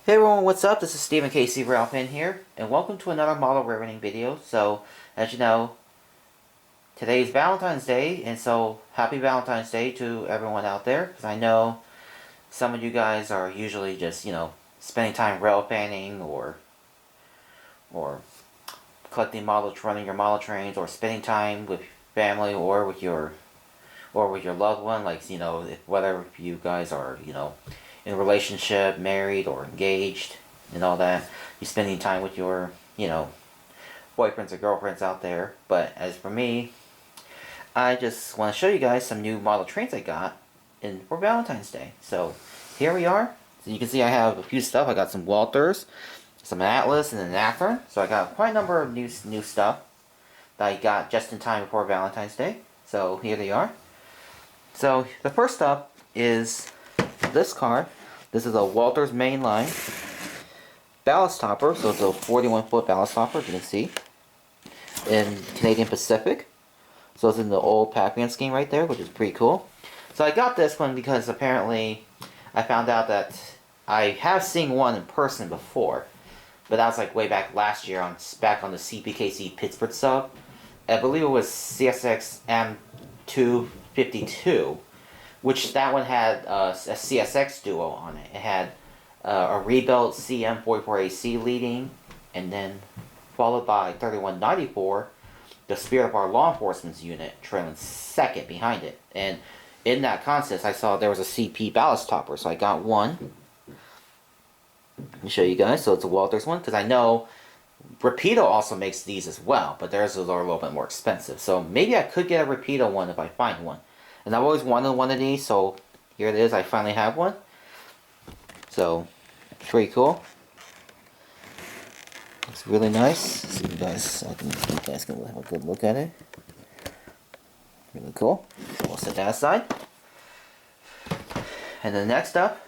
Hey everyone, what's up? This is Stephen Casey Valentine here, and welcome to another model rating video. So, as you know, today's Valentine's Day, and so happy Valentine's Day to everyone out there, because I know some of you guys are usually just, spending time rail fanning or collecting models, running your model trains, or spending time with family or with your loved one, like, whether you guys are, in a relationship, married, or engaged, and all that. You're spending time with your, boyfriends or girlfriends out there. But as for me, I just want to show you guys some new model trains I got for Valentine's Day. So here we are. So you can see I have a few stuff. I got some Walters, some Atlas, and an Athearn. So I got quite a number of new stuff that I got just in time before Valentine's Day. So here they are. So the first up is this car. This is a Walters mainline ballast topper. So it's a 41-foot ballast topper, as you can see, in Canadian Pacific. So it's in the old Pac-Man scheme right there, which is pretty cool. So I got this one because apparently I found out that I have seen one in person before, but that was like way back last year back on the CPKC Pittsburgh sub. I believe it was CSX M252, which that one had a CSX duo on it. It had a rebuilt CM44AC leading, and then followed by 3194, the Spirit of Our Law Enforcement's unit, trailing second behind it. And in that contest, I saw there was a CP ballast topper, so I got one. Let me show you guys. So it's a Walters one, because I know Rapido also makes these as well, but theirs are a little bit more expensive. So maybe I could get a Rapido one if I find one. And I've always wanted one of these, so here it is. I finally have one. So, it's pretty cool. It's really nice. So you guys can have a good look at it. Really cool. So we'll set that aside. And then next up,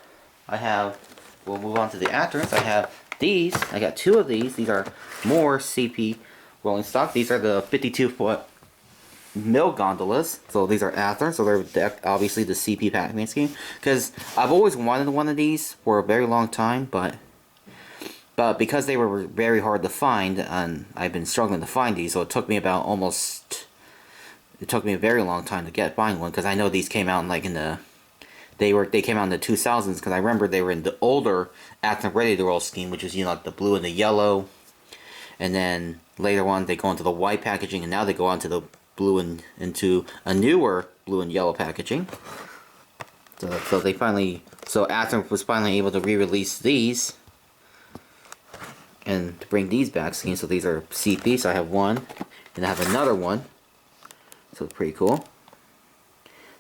we'll move on to the Athearns. I have these. I got two of these. These are more CP rolling stock. These are the 52-foot mill gondolas. So these are Athearns. So they're obviously the CP Pac-Man scheme. Because I've always wanted one of these for a very long time, but because they were very hard to find, and I've been struggling to find these, so it took me a very long time to find one, because I know these came out in like they came out in the 2000s, because I remember they were in the older Athearn Ready to Roll scheme, which is, like the blue and the yellow, and then later on they go into the white packaging, and now they go onto the blue and into a newer blue and yellow packaging. So Athearn was finally able to re-release these and to bring these back. So these are CP, so I have one, and I have another one. So it's pretty cool.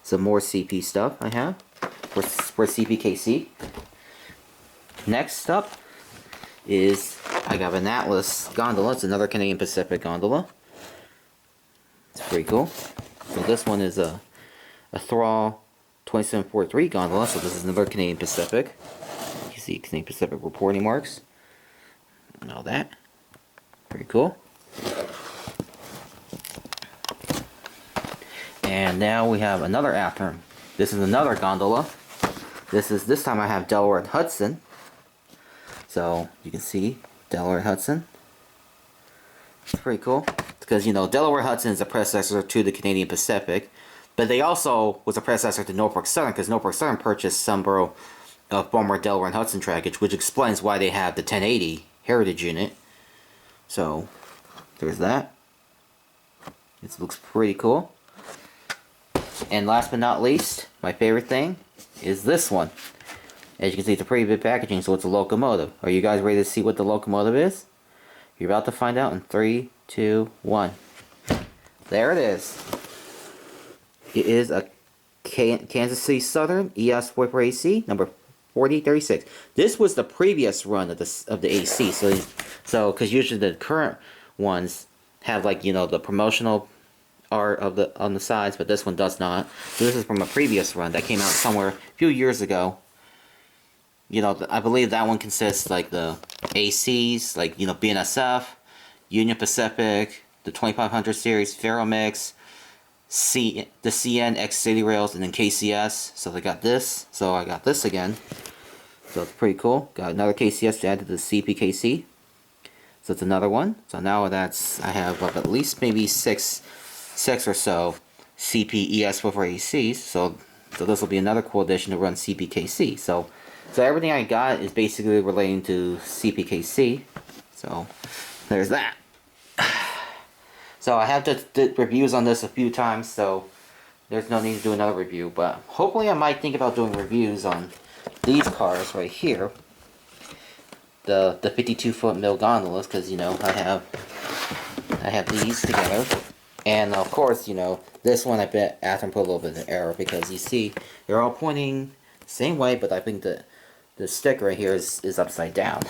Some more CP stuff I have for CPKC. Next up is I got an Atlas gondola. It's another Canadian Pacific gondola. It's pretty cool. So this one is a Thrall 2743 gondola. So this is another Canadian Pacific. You see Canadian Pacific reporting marks and all that. Pretty cool. And now we have another Athearn. This is another gondola. This time I have Delaware and Hudson. So you can see Delaware and Hudson. It's pretty cool. Because, Delaware Hudson is a predecessor to the Canadian Pacific. But they also was a predecessor to Norfolk Southern, because Norfolk Southern purchased some of former Delaware and Hudson trackage, which explains why they have the 1080 Heritage unit. So, there's that. This looks pretty cool. And last but not least, my favorite thing is this one. As you can see, it's a pretty big packaging, so it's a Locomotive. Are you guys ready to see what the Locomotive is? You're about to find out in 3, 2, 1. There it is. It is a Kansas City Southern ES 44AC number 4036. This was the previous run of the AC. So because usually the current ones have, like, the promotional art on the sides, but this one does not. So this is from a previous run that came out somewhere a few years ago. I believe that one consists like the ACs, like, BNSF, Union Pacific, the 2500 series, Ferromix, the CN X City Rails, and then KCS. So they got this. So I got this again. So it's pretty cool. Got another KCS to add to the CPKC. So it's another one. So now that's, I have at least maybe six or so CPES4ACs. So this will be another cool addition to run CPKC. So everything I got is basically relating to CPKC. So there's that. So I have did reviews on this a few times, so there's no need to do another review. But hopefully I might think about doing reviews on these cars right here. The 52-foot mill gondolas, because you know I have these together. And of course, you know, this one I bet Atom put a little bit of error, because you see they're all pointing the same way, but I think the sticker right here is upside down.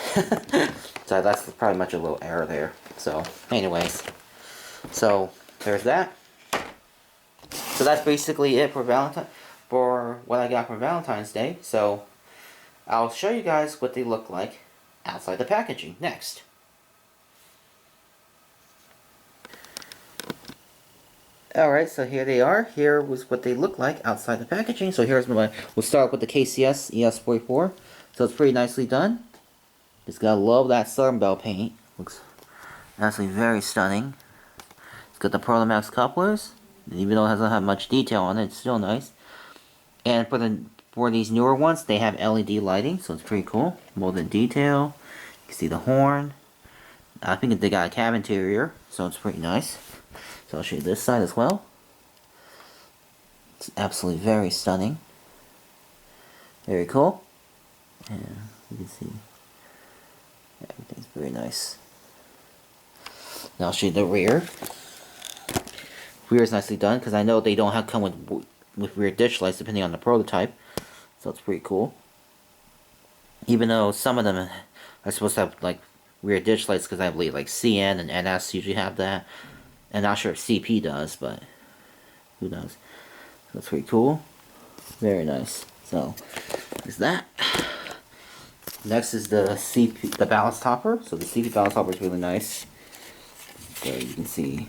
So that's probably much a little error there. So anyways, so there's that. So that's basically it for what I got for Valentine's Day. So I'll show you guys what they look like outside the packaging next. Alright, so here they are. Here was what they look like outside the packaging. So here's we'll start with the KCS ES44. So it's pretty nicely done. Just gotta love that Southern Belle paint. Looks absolutely very stunning. It's got the Max couplers. Even though it doesn't have much detail on it, it's still nice. And for these newer ones, they have LED lighting, so it's pretty cool. Molded detail. You can see the horn. I think they got a cab interior, so it's pretty nice. So I'll show you this side as well. It's absolutely very stunning. Very cool. And you can see everything's very nice. Now I'll show you the rear. Rear is nicely done, because I know they don't come with rear ditch lights depending on the prototype. So it's pretty cool. Even though some of them are supposed to have like rear ditch lights, because I believe like CN and NS usually have that. I'm not sure if CP does, but who knows. So it's pretty cool. Very nice. So there's that. Next is the ballast topper. So the CP ballast topper is really nice. So you can see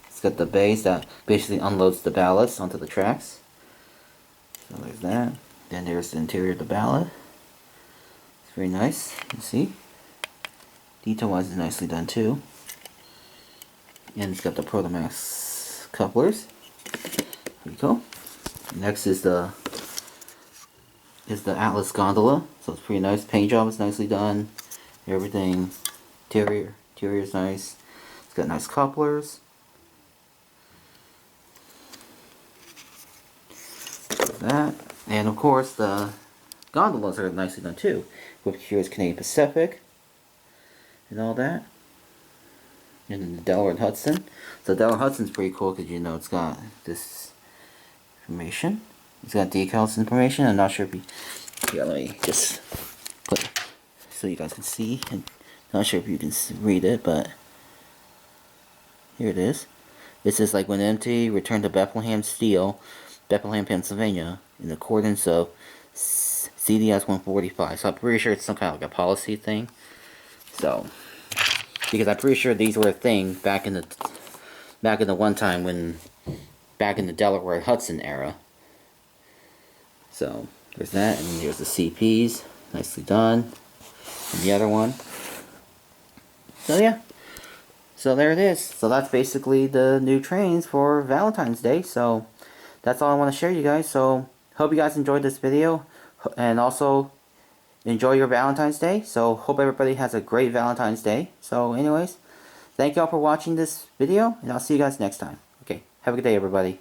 it's got the base that basically unloads the ballast onto the tracks. So there's that. Then there's the interior of the ballast. It's very nice. You see, detail wise is nicely done too. And it's got the Max couplers. There you go. Next is the Atlas gondola. So it's pretty nice. Paint job is nicely done. Everything. Interior is nice. It's got nice couplers. That. And of course the gondolas are nicely done too. With here's Canadian Pacific and all that. And the Delaware and Hudson. So Delaware Hudson's pretty cool, because you know it's got this information. It's got decals information. I'm not sure if you... Here, let me just put so you guys can see. And not sure if you can read it, but here it is. It says, like when empty, return to Bethlehem Steel, Bethlehem, Pennsylvania, in accordance of CDS 145. So I'm pretty sure it's some kind of like a policy thing. So, because I'm pretty sure these were a thing back in the one time when, back in the Delaware Hudson era. So there's that, and here's the CPs, nicely done, and the other one. So yeah, so there it is. So that's basically the new trains for Valentine's Day. So that's all I want to share you guys. So hope you guys enjoyed this video, and also enjoy your Valentine's Day. So hope everybody has a great Valentine's Day. So anyways, thank y'all for watching this video, and I'll see you guys next time. Okay, have a good day everybody.